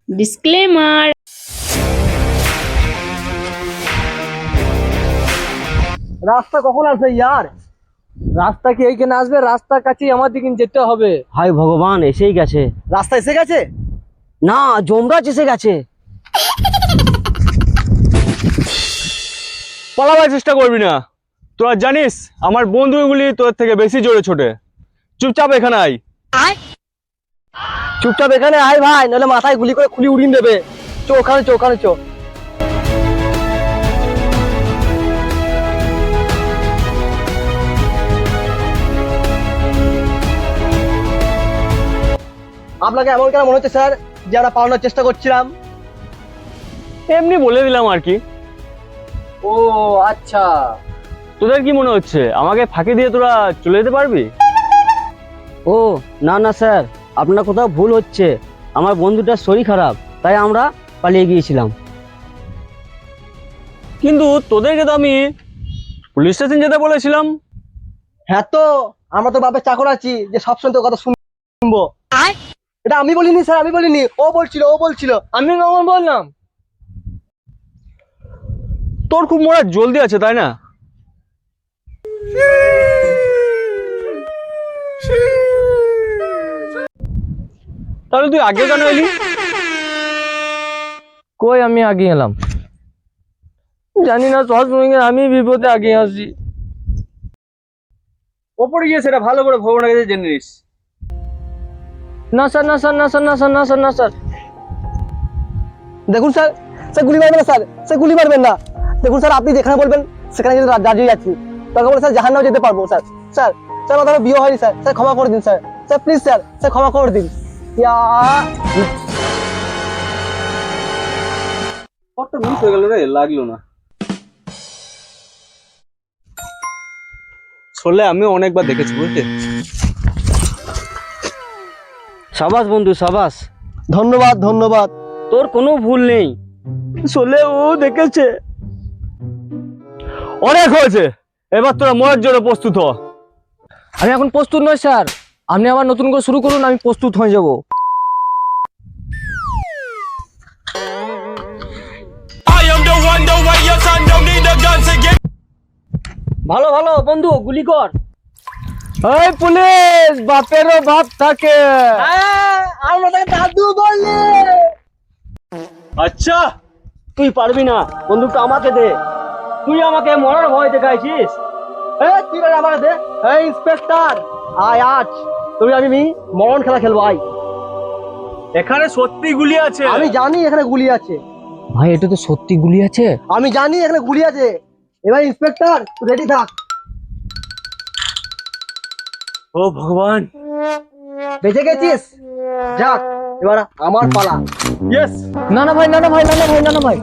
Disclaimer. রাস্তা কখন আসবে ইয়ার? রাস্তা কি এইখানে আসবে? রাস্তার কাছেই আমার দিকে যেতে হবে। হায় ভগবান, এসেই গেছে। রাস্তা এসে গেছে? না, যমরাজ এসে গেছে। পালাবার চেষ্টা করবি না। তোরা জানিস আমার বন্ধুগুলি তোর থেকে বেশি জোরে ছোটে। চুপচাপ এখানে আয়। চুপচাপ এখানে আয় ভাই, নাহলে মাথায় গুলি করে খুলি উড়িয়ে দেবে। চো ওখানে, চো ওখানে, চো। আপনাকে এমন কেন মনে হচ্ছে স্যার যে আমরা পালানোর চেষ্টা করছিলাম? এমনি বলে দিলাম আর কি। ও আচ্ছা। তোদের কি মনে হচ্ছে আমাকে ফাঁকি দিয়ে তোরা চলে যেতে পারবি? ও না না স্যার, আপনার কোথাও ভুল হচ্ছে। আমার বন্ধুটার শরীর খারাপ, তাই আমরা পালিয়ে গিয়েছিলাম। কিন্তু তোদেরকে তো আমি পুলিশ স্টেশন যেতে বলেছিলাম। হ্যাঁ তো আমরা তো বাপের চাকর আছি যে সবসময় তোর কথা শুনবো। এটা আমি বলিনি স্যার, আমি বলিনি, ও বলছিল। আমি কখন বললাম? তোর খুব মরার জলদি আছে তাই না? তাহলে তুই আগে কেন এলি? কই আমি আগে এলাম? জানি না, সবসময় আমি বিপদে আগে আসি। ওপরে গিয়ে সেটা ভালো করে ভগবানের কাছে জেনে নিস। না স্যার, না স্যার, না স্যার, না স্যার, না স্যার, না স্যার। দেখুন স্যার, স্যার গুলি মারবেন না স্যার, স্যার গুলি মারবেন না। দেখুন স্যার, আপনি যেখানে বলবেন সেখানে কিন্তু রাজি আছি। তাকে বলে স্যার জাহান্নামে যেতে পারবো স্যার। স্যার স্যার আমার বিয়ে হয়নি স্যার, স্যার ক্ষমা করে দিন sir, sir please sir, sir ক্ষমা করে দিন। কতটা মিস হয়ে গেল রে, লাগলো না। আসলে আমি অনেকবার দেখেছি বুঝলি। সাবাস বন্ধু, সাবাস। ধন্যবাদ, ধন্যবাদ। তোর কোনো ভুল নেই। আসলে ও দেখেছে। অনেক হয়েছে, এবার তোরা মরার জন্য প্রস্তুত হ। আমি এখন প্রস্তুত নই স্যার, আপনি আবার নতুন করে শুরু করুন, আমি প্রস্তুত হয়ে যাব। ভালো ভালো বন্ধু, গুলি কর। এই পুলিশ, বাপেরও বাপ থাকে। আমরা তাকে দাদু বললি। আচ্ছা, তুই পারবি না, বন্দুকটা আমাকে দে। তুই আমাকে মরার ভয় দেখাইছিস। তুই আমাকে দে। ইন্সপেক্টর আয়, আজ তুই আমি মরণ খেলা খেলবো। আয়। এখানে সত্যি গুলি আছে। আমি জানি এখানে গুলি আছে। ভাই, এটা তো সত্যি গুলি আছে। আমি জানি এখানে গুলি আছে। এবার ইন্সপেক্টর রেডি থাক। ও ভগবান, বেঁচে গেছিস? যাক, এবার আমার পালা। ইয়েস। না না ভাই, না না ভাই, না না ভাই, না না ভাই।